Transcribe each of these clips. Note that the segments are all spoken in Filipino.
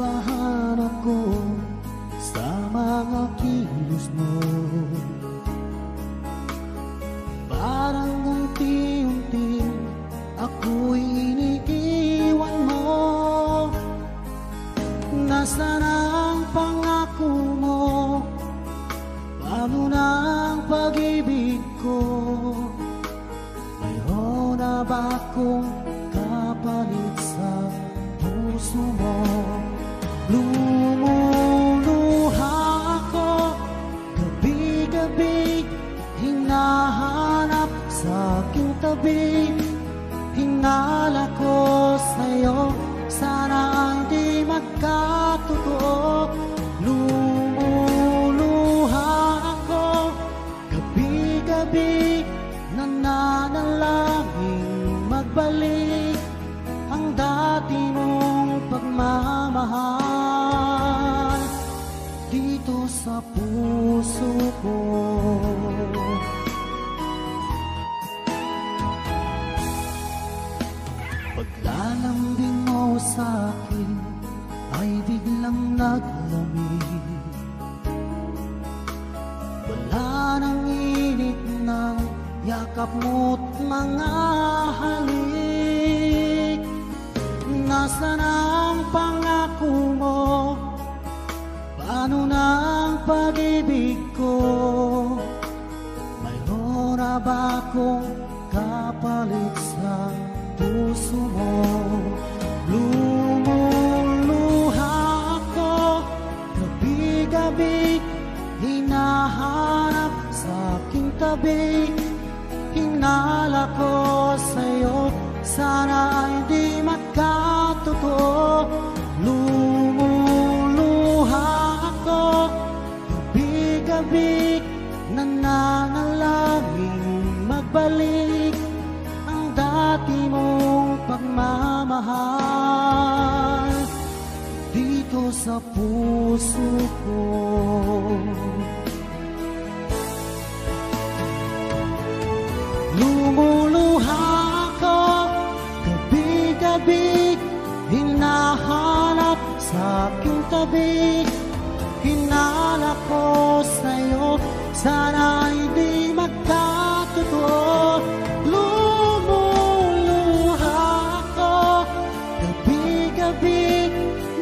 Kinakabahan ako sa mga kilos mo. Parang unti-unti ako'y iniiwan mo. Nasaan ang pangako mo? Paano na ang pag-ibig ko? Mayroon na ba akong kapalit sa puso mo? Lumuluha ako gabi-gabi, hinahanap sa aking tabi. Hinala ko sa'yo, sana hindi magkatotoo. Lumuluha ako gabi-gabi, nananalangin magbalik ang dati mong pagmamahal dito sa puso ko. Paglalambing mo sa'kin ay biglang naglamig. Wala nang init ng yakap mo't mga halik. Nasaan ang pangako mo? Paano na ang pag-ibig ko? Mayroon na ba akong kapalit sa puso mo? Lumuluha ako gabi-gabi, hinahanap sa aking tabi. Hinala ko sa'yo, sana hindi magkatotoo. Lumuluha ako gabi-gabi, nananalangin magbalik ang dati mong pagmamahal dito sa puso ko. Lumuluha ako gabi-gabi, hinahanap sa aking tabi. Hinala ko sa'yo, sana hindi magkatotoo. Lumuluha ako gabi-gabi,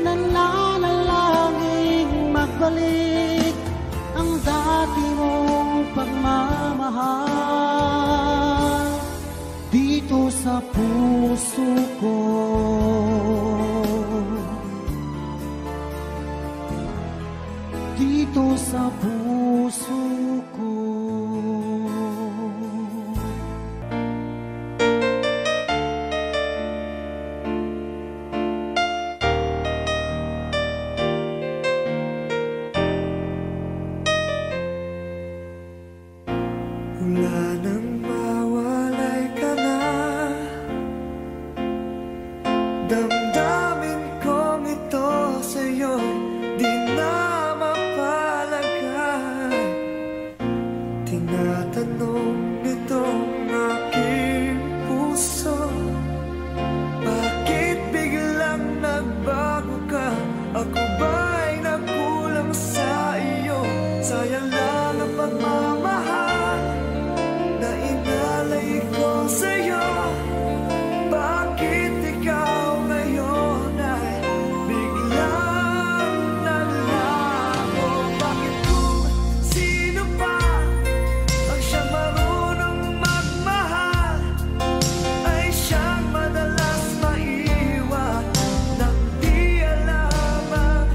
nananalangin magbalik ang dati mong pagmamahal dito sa puso ko. Dito sa puso ko. Wala nang mawalay ka na, damdamin kong ito sa'yo'y di na mapalagay. Tinatanong nitong aking puso, bakit biglang nagbago ka? Ako ba'y nagkulang sa iyo? Sayang lang ang pagmamahal na inalay ko sa'yo. Bakit ikaw ngayon ay biglang nalago? Bakit kung sino pa ang siyang marunong magmahal ay siyang madalas maiwan nang di alam ang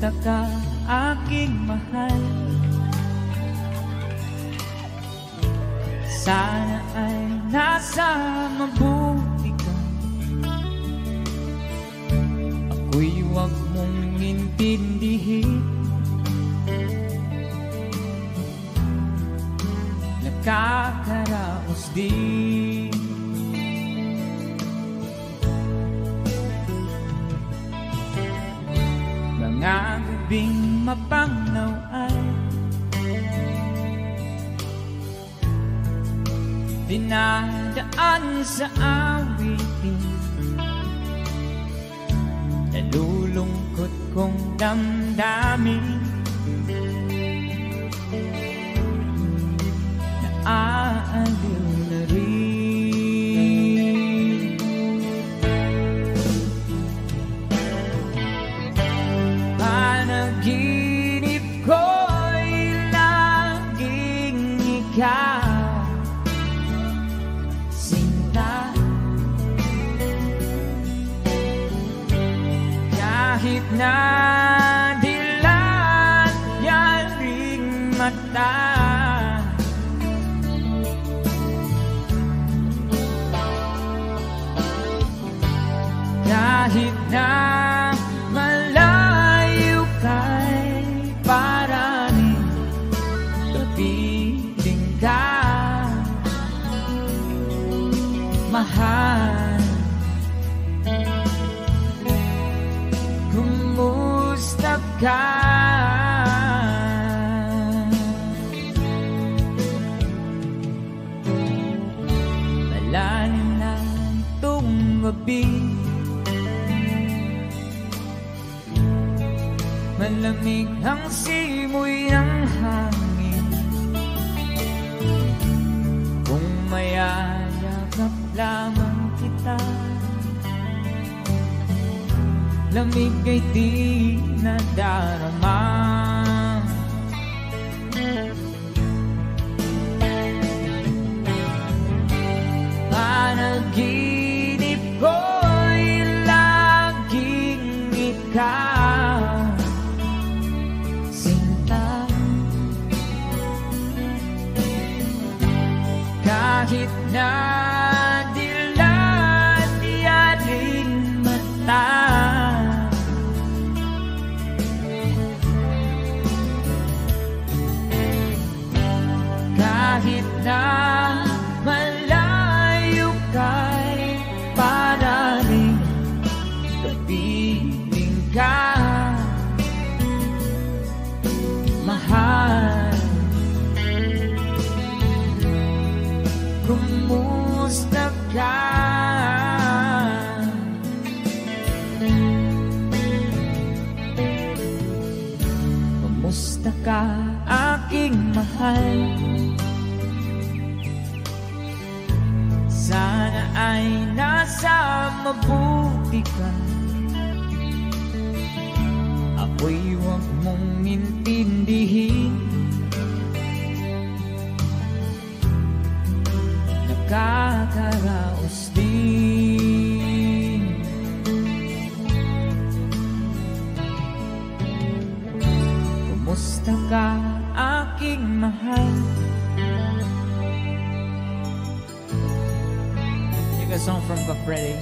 Kumusta ka, aking mahal? Sana ay nasa mabuti ka. Ako'y huwag mong intindihin. Nakakaraos din. Mga gabing mapangnaw ay dinadaan sa awitin. Nalulungkot kong damdamin. Naaaliw na rin. Panaginip ko'y laging ikaw, sinta. Kahit na dilat yaring mata, kahit na malayo kay paraning kapiling ka, mahal. Kumusta ka? Malalim na itong gabi, malamig ang simoy ng hangin. Kung mayayakap lamang kita, lamig ay di nadarama. Panaginip ko'y laging ikaw, sinta. Kahit na dilat yaring mata, kahit na malayo kay paraning kapiling ka, mahal. Kumusta ka? Kumusta ka, aking mahal? Sana ay nasa mabuti ka. Ako'y huwag mong intindihin. Nakakaraos din. Kumusta ka, aking mahal? A song from Gafredi.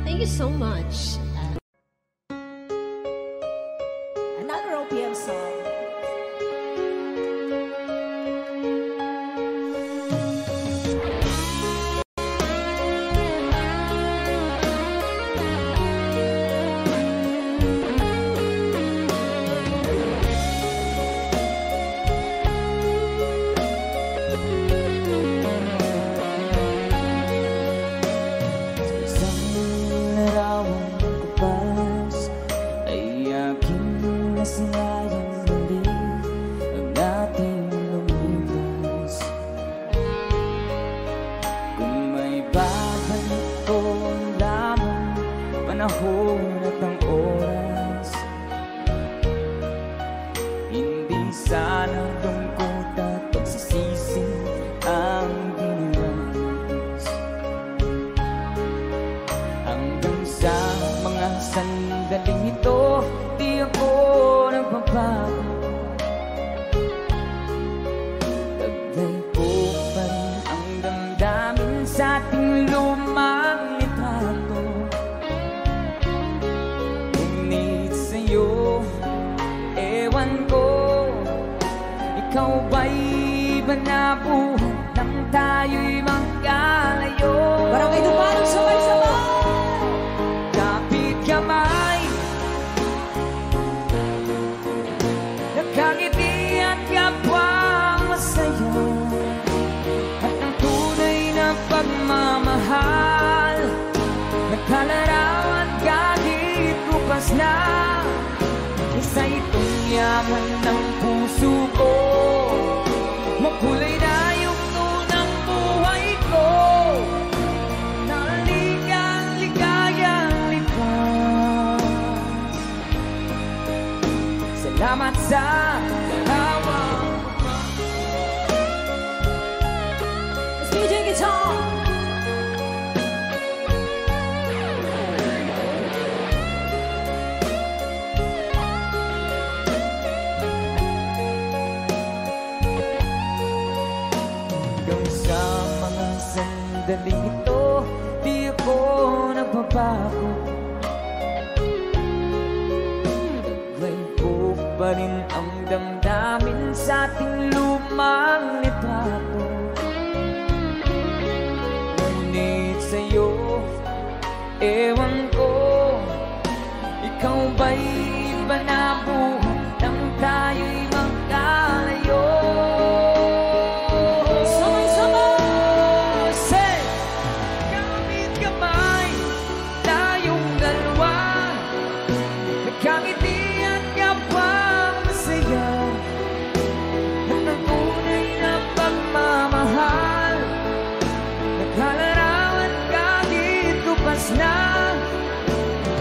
Thank you so much. Another OPM song. Isang larawang ewan ko, ikaw ba'y banabuhay nang tayo'y magkalayo? Barangay Dumarang sabay-sabay, kapit kamay, nakangiti at kapwang masaya, at ang tunay na pagmamahal, nagkalarawan kahit bukas na. Isa itong yaman ng puso ko, makulay na yung tunang buhay ko, naligang ligayang lipas. Salamat sa larawan. Let's DJ guitar. Sandaling ito, di ako nagbabago. Ganito pa rin ang damdamin sa ating lumang litrato. Ngunit sa'yo, ewan ko, ikaw ba'y iba na buhay nang tayo'y magkalayo?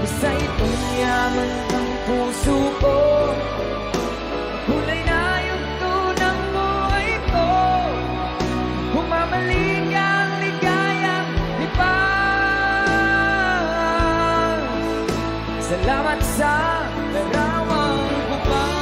Isa itong yaman ng puso ko, kulay na yung tunang buhay ko, humamalik ang ligayang lipas. Salamat sa larawang bubang.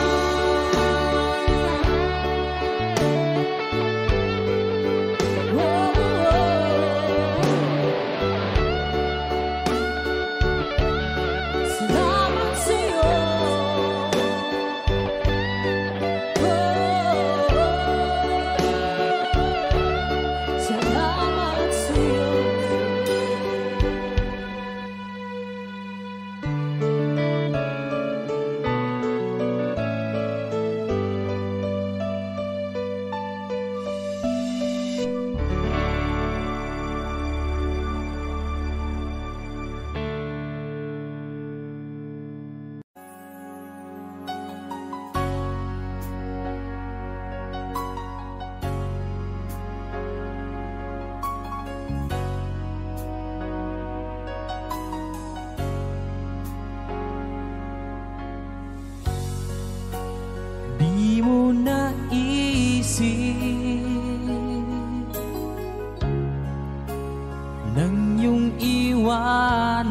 Nang iyong iwanan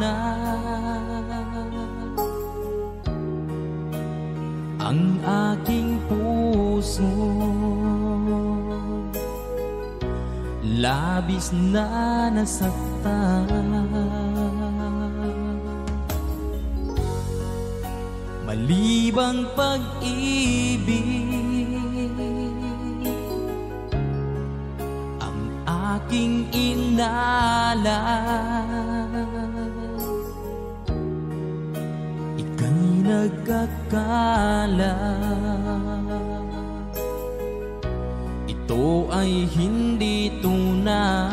ang aking puso, labis na nasaktan. Malibang pag-ibig ang aking ika'y nagkakala ito ay hindi tunay.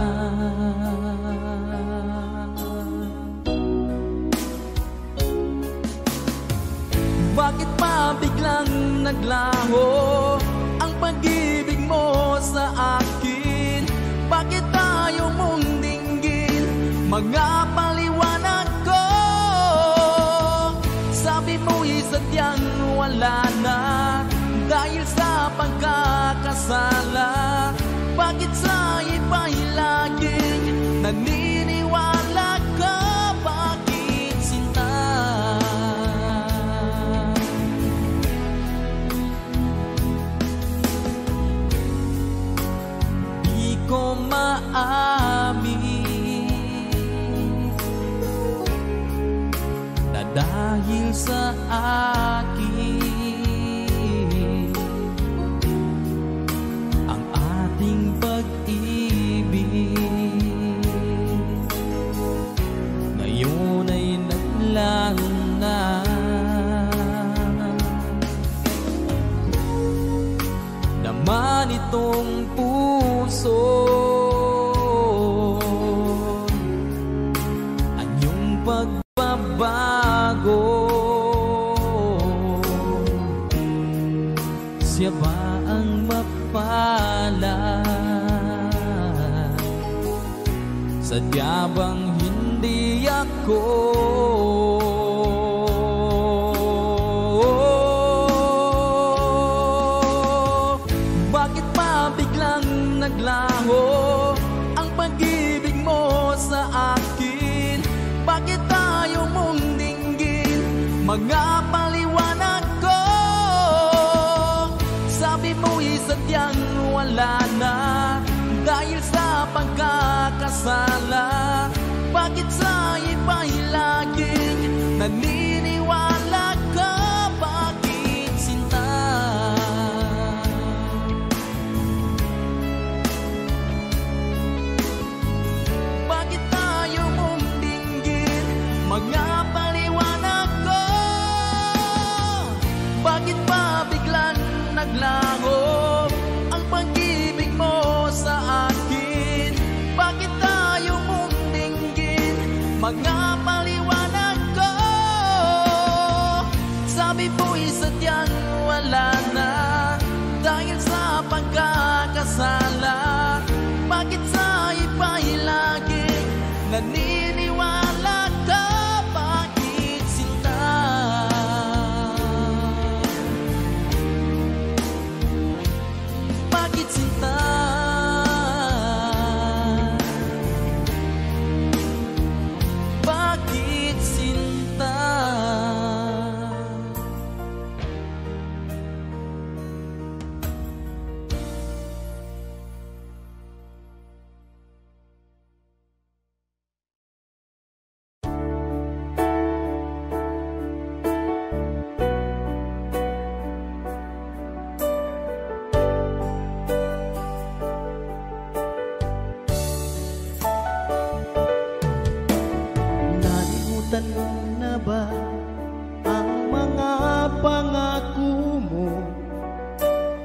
Bakit pa biglang naglaho ang pag-ibig mo sa akin? Bakit tayo mong dinggin mga paliwanag ko? Sabi mo'y sadyang wala na dahil sa pagkakasala. Bakit sa iba'y laging naniniwala ka? Bakit sinta? Di ko maamin na dahil sa akin man itong puso, anyong pagbabago, siya ba ang mapalad? Sadya bang hindi ako? Bakit pa biglang naglaho ang pag-ibig mo sa akin? Bakit tayo mong dinggin mga paliwanag ko? Sabi mo'y sadyang wala na dahil sa pagkakasala. Bakit sa iba'y laging naniniwala ka? Bakit sinta? Bakit tayo mong dinggin mga paliwanag ko? Bakit pa biglang naglaho ang pag-ibig mo sa akin? Bakit tayo mong dinggin mga paliwanag ko? Sabi mo'y sadyang wala na dahil sa pagkakasala. Bakit sa iba'y laging naniniwala ka? Bakit sinta? Bakit sinta? Bakit sinta? Nalimutan mo na ba ang mga pangako mo?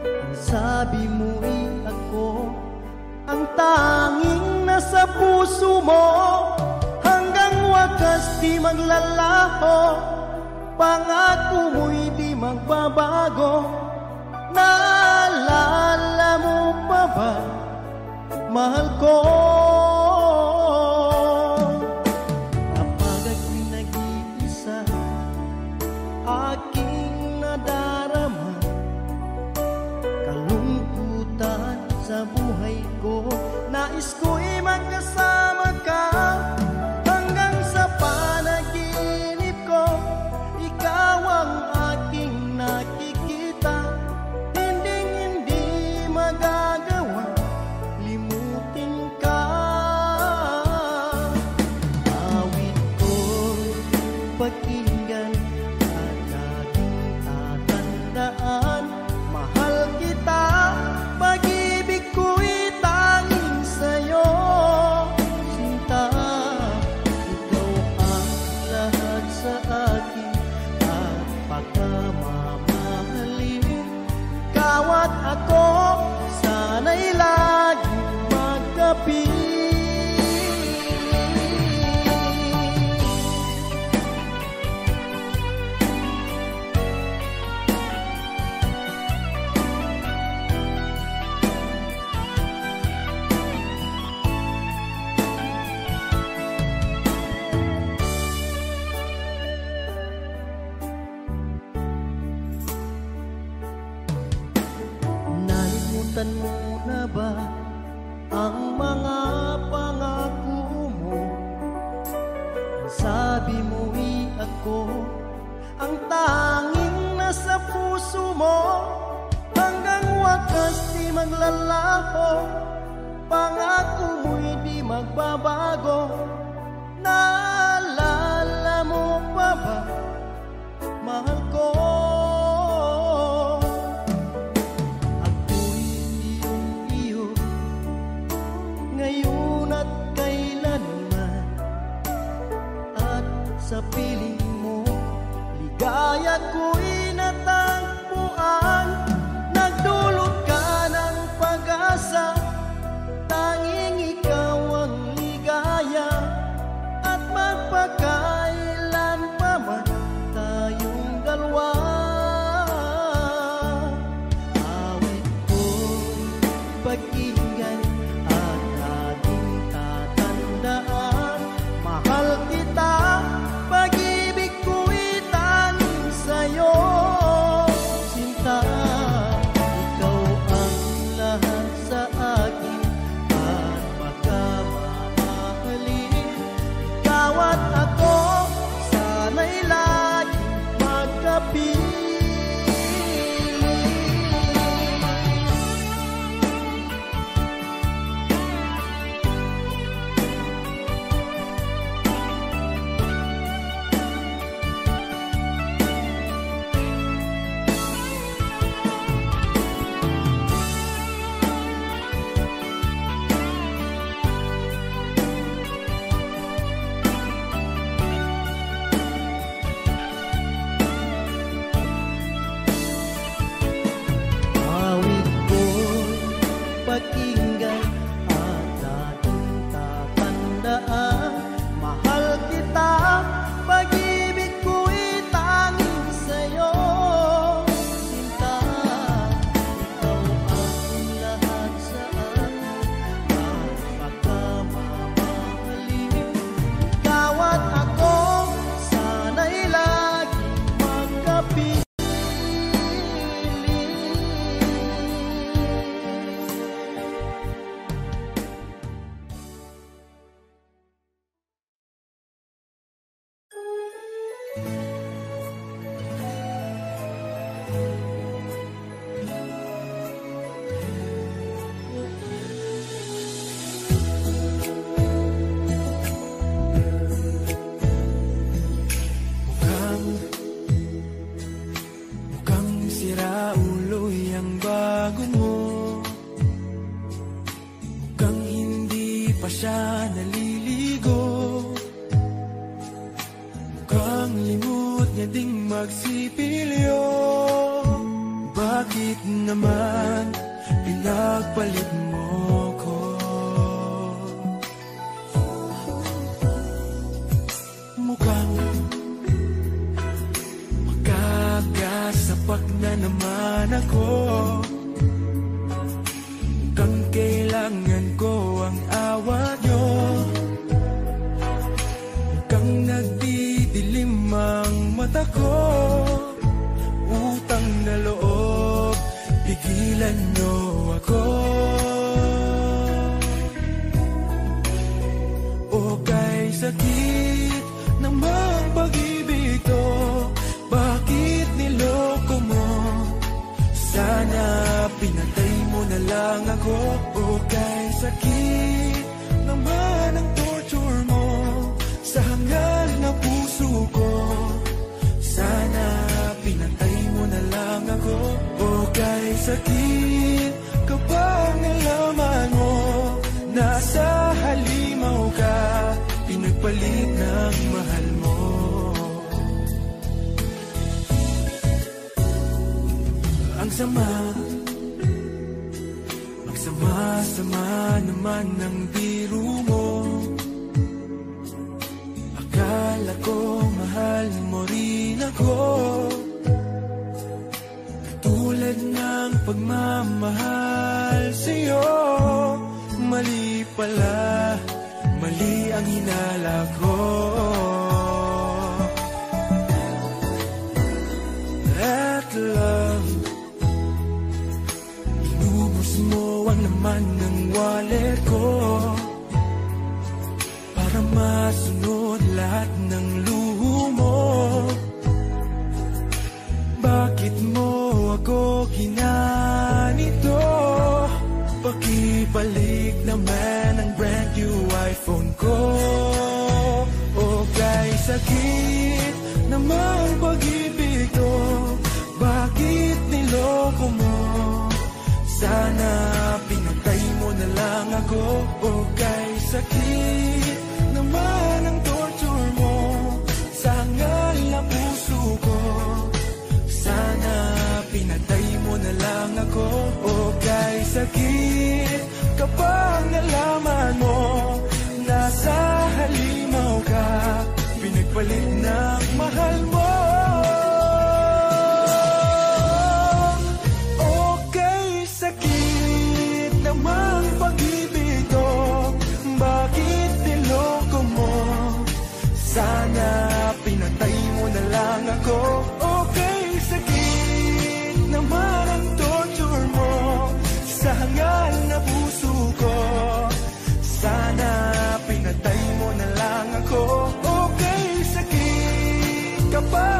Ang sabi mo'y ako ang tanging nasa puso mo. Hanggang wakas di maglalaho, pangako mo'y di magbabago. Naalala mo pa ba, mahal ko? Kapag ako'y nag-iisa, aking nadarama kalungkutan sa buhay ko. Nais ko'y magkasama ka hanggang sa panaginip ko. Ikaw ang aking nakikita, hinding-hindi magagawa limutin ka. Awit ko'y pakinggan at laging tatandaan. Mahal kita, pag-ibig ko'y tanging sa'yo. Sinta, ikaw ang lahat sa akin at pagkamamahalin. Ikaw at ako, sana'y laging magkapit. Nalimutan mo na ba ang mga pangako mo? Ang sabi mo'y ako ang tanging nasa puso mo. Hanggang wakas di maglalaho, pangako mo'y di magbabago. Naalala mo pa ba, mahal ko? Ako'y iyong-iyo ngayon at kailanman, at sa piling mo ligaya ko'y natagpuan. Nagdulot ka na ang bago mo. Mukhang hindi pa siya naliligo. Mukhang limot niya ding magsipilyo. Bakit naman pinagpalit mo ko? Mukhang magkakasapak na naman ako. Mukhang kailangan ko ang awa nyo. Mukhang nagdidilim ang mata ko. Utang na loob, pigilan nyo ako. O kay sakit ng mga pag-ibig to, bakit niloko mo? Sana pinatay mo na lang ako. O kay sakit naman ang torture mo sa hangal na puso ko. Sana pinatay mo na lang ako. O kay sakit kapag nalaman mo nasa halimaw ka, pinagpalit ng mahal mo. Ang sama naman ng biro mo. Akala ko mahal mo rin ako. Tulad ng pagmamahal sa'yo, mali pala, mali ang hinala ko. That love, inubos mo ang laman ng wallet ko para masunod lahat ng luho mo. Bakit mo ako ginanito? Pakibalik naman ang brand new iPhone ko. O kay sakit naman pag-ibig to, bakit niloko mo? Sana pinatay mo na lang ako. O kay sakit naman ang torture mo sa hangal na puso ko. Sana pinatay mo na lang ako. O kay sakit kapag nalaman mo nasa halimaw ka, pinagpalit ng mahal mo. O kay sakit namang pag-ibig to, bakit niloko mo? Sana pinatay mo na lang ako. O kay sakit naman ang torture mo sa hangal na puso ko. Sana pinatay mo na lang ako. O kay sakit kapag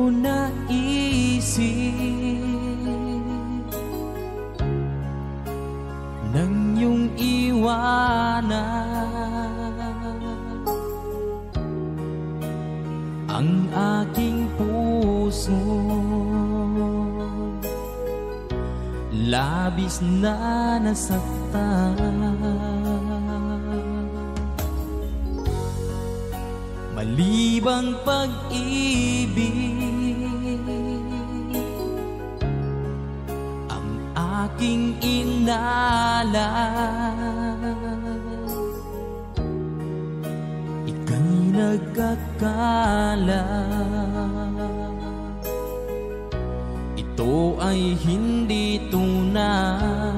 naisip nang iyong iwanan ang aking puso. Labis na nasaktan, malibang pag-ibig ang aking inalas. Ika'y nagkakala ito ay hindi tunay.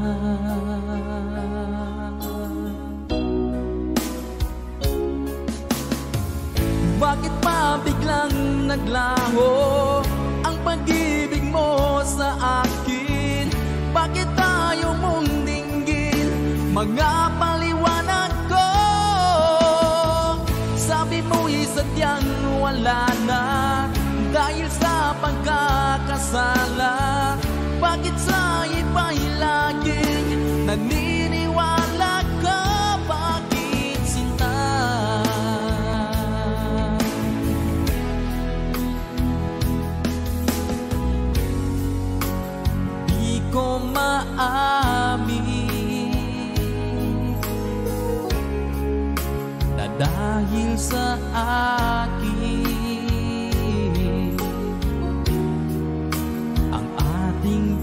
Bakit pa biglang naglaho ang pag-ibig mo sa akin? Bakit tayo mong dinggin mga paliwanag ko? Sabi mo'y sadyang wala na dahil sa pagkakasala. Bakit sa iba'y laging naniniwala ka? Bakit sinta? Di ko maamin na dahil sa akin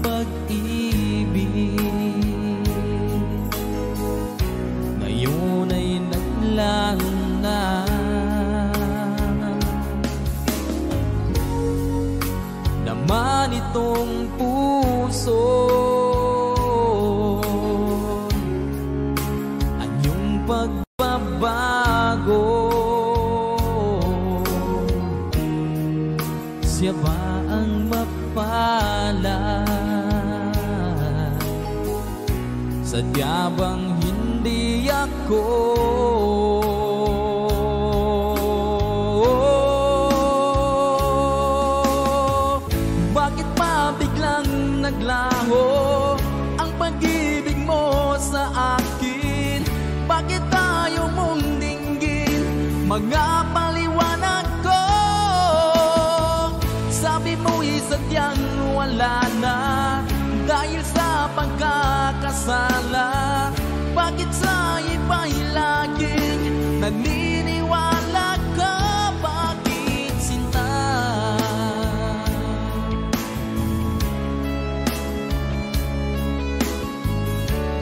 pag-ibig ngayon ay naglaho na. Naman itong puso anyong pagbabago. Siya ba ang mapalad? Sadya bang hindi ako? Bakit pa biglang naglaho ang pag-ibig mo sa akin? Bakit tayo mong dinggin mga paliwanag ko? Sabi mo'y sadyang wala na dahil sa pagkakasala. Bakit sa iba'y laging naniniwala ka? Bakit sinta?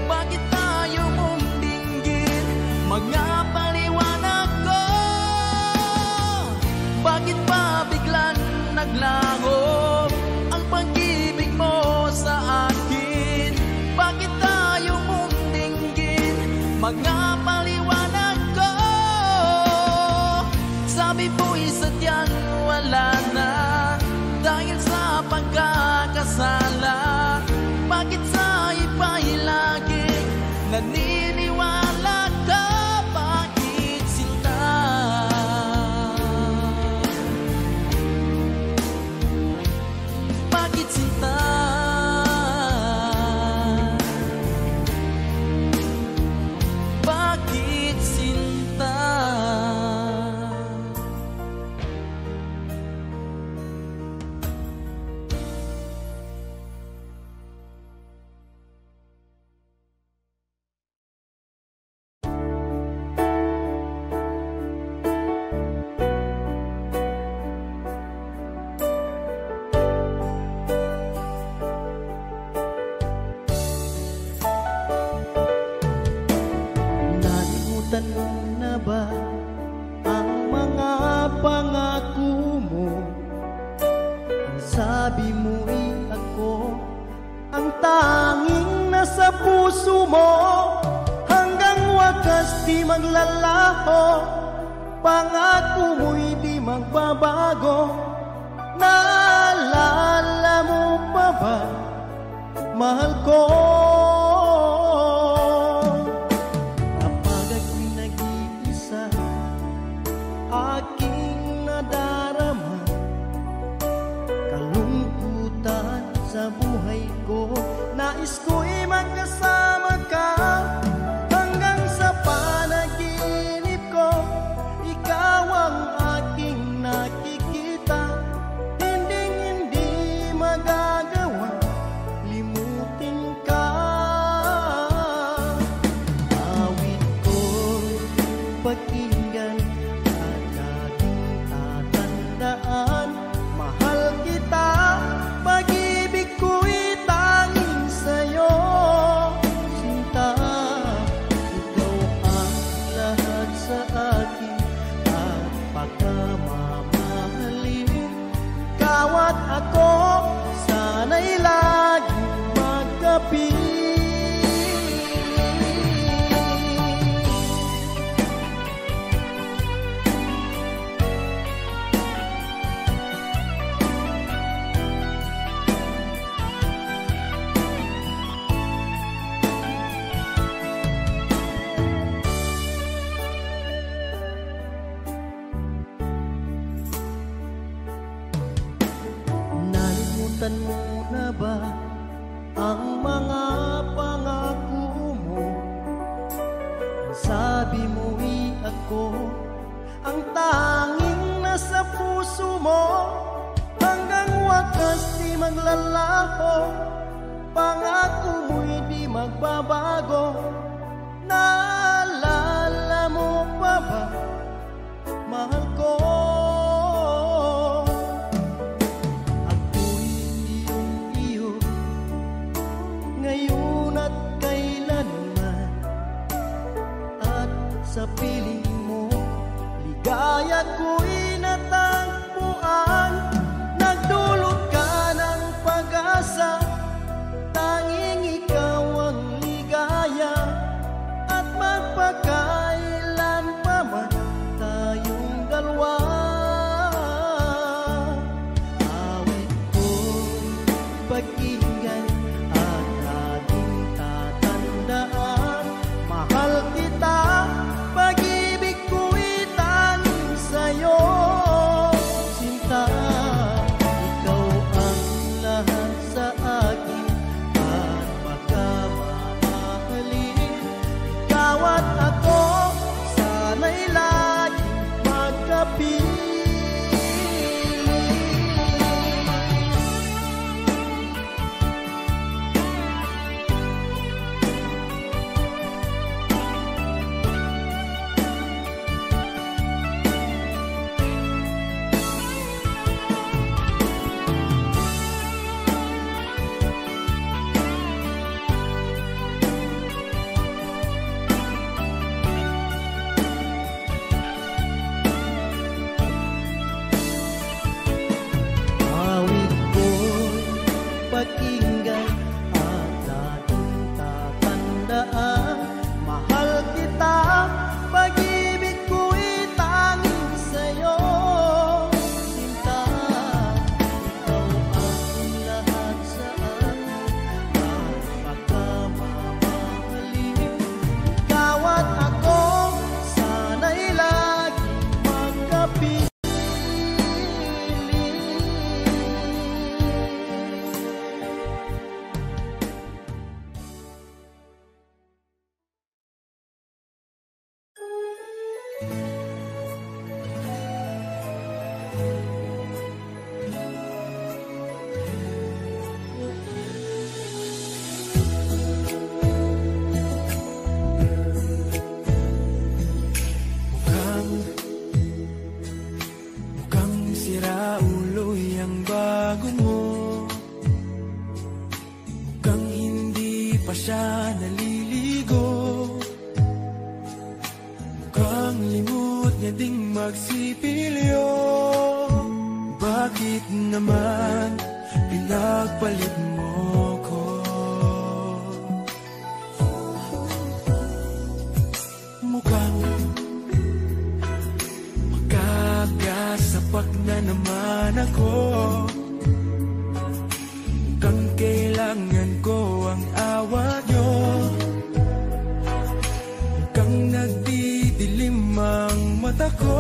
Bakit tayo mong dinggin mga paliwanag ko? Bakit pa biglang naglaho ang pag-ibig mo sa akin? Bakit tayo mong dinggin mga paliwanag ko? Sabi mo'y sadyang wala na dahil sa pagkakasala. Bakit sa iba'y laging naniniwala ka? Bakit sinta? Bakit sinta? Bakit sinta? Nalimutan mo na ba ang mga pangako mo? Ang sabi mo'y ako ang tanging nasa puso mo. Hanggang wakas di maglalaho, pangako mo'y di magbabago. Naalala mo pa ba, mahal ko? Kapag ako'y nag-iisa, aking nadarama pakinggan at laging tatandaan, mahal kita, pag-ibig ko'y tanging sa'yo, sinta. Ikaw ang lahat sa akin at pagkamamahalin. Ikaw at ako, sana'y laging magkapit. Nalimutan mo na ba ang mga pangako mo? Ang sabi mo'y ako ang tanging nasa puso mo, hanggang wakas di maglalaho, pangako mo'y di magbabago. Naalala mo pa ba, mahal ko? Ngayon at kailanman, at sa piling mo, ligaya ko'y natagpuan. Nagdulot ka ng pag-asa, tanging ikaw ang ligaya, at magpakailan pa man tayong dalawa. Awit ko'y pakinggan, mahal kita, pag-ibig ko'y tanging sa'yo, sinta. Ikaw ang lahat sa akin at pagkamamahalin. Ikaw at ako, sana'y laging magkapit. Pakinggan at laging tatandaan, mahal kita, pag-ibig ko'y tanging sa'yo, sinta. Ikaw ang lahat sa akin at pagkamamahalin. Ikaw at ako, sana'y laging magkapit. Siya naliligo, mukhang limot niya ding magsipilyo. Bakit naman pinagpalit mo ko? Mukhang magkakasapak na naman ako. Mukhang kailangan ko ang awa nyo. Mukhang nagdidilim ang mata ko.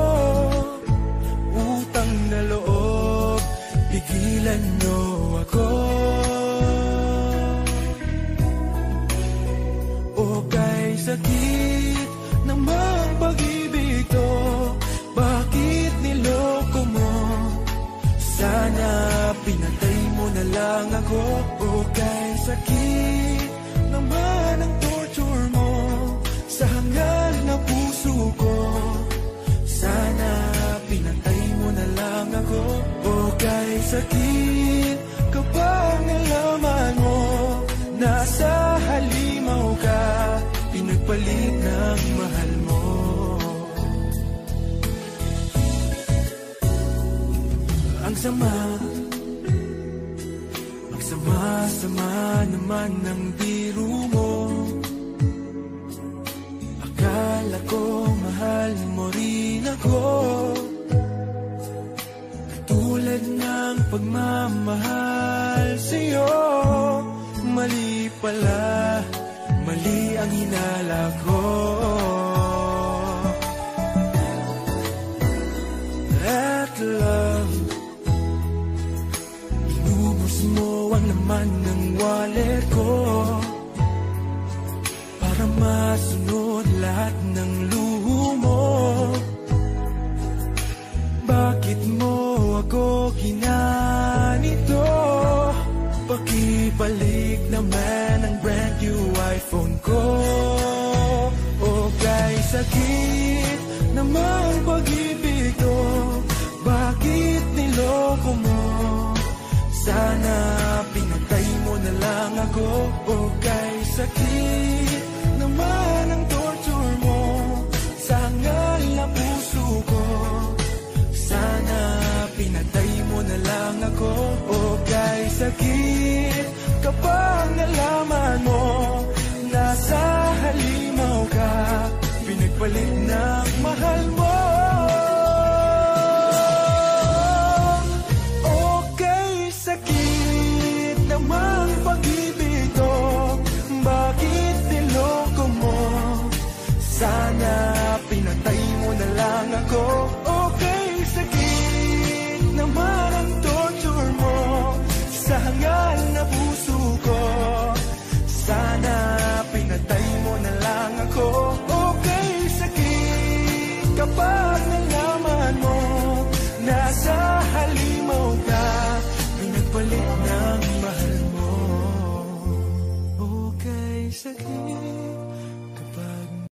Utang na loob, pigilan nyo ako. O kay sakit ng mga pag-ibig to, bakit niloko mo? Sana pinatay mo na lang ako. O kay sakit naman ang torture mo sa hangal na puso ko. Sana pinatay mo na lang ako. O kay sakit kapag nalaman mo nasa halimaw ka, pinagpalit ng mahal mo. Ang sama-sama naman ng biro mo. Akala ko mahal mo rin ako, katulad ng pagmamahal sa'yo. Mali pala, mali ang hinala ko. At love, inubos mo ang laman ng wallet ko para masunod lahat ng luho mo. Bakit mo ako ginanito? Pakibalik naman ang brand new iPhone ko. O kay sakit naman pag-ibig to, bakit niloko mo? Sana pinatay mo na lang ako. O kay sakit naman ang torture mo sa hangal na puso ko. Sana pinatay mo na lang ako. O kay sakit kapag nalaman mo nasa halimaw ka, pinagpalit ng mahal mo. O kay sakit namang pag-ibig to, bakit niloko mo? Sana pinatay mo na lang ako. O kay sakit naman ang torture mo sa hangal na puso ko. Sana pinatay mo na lang ako. O kay sakit kapag nalaman mo nasa halimaw ka, pinagpalit ng mahal mo. O kay sakit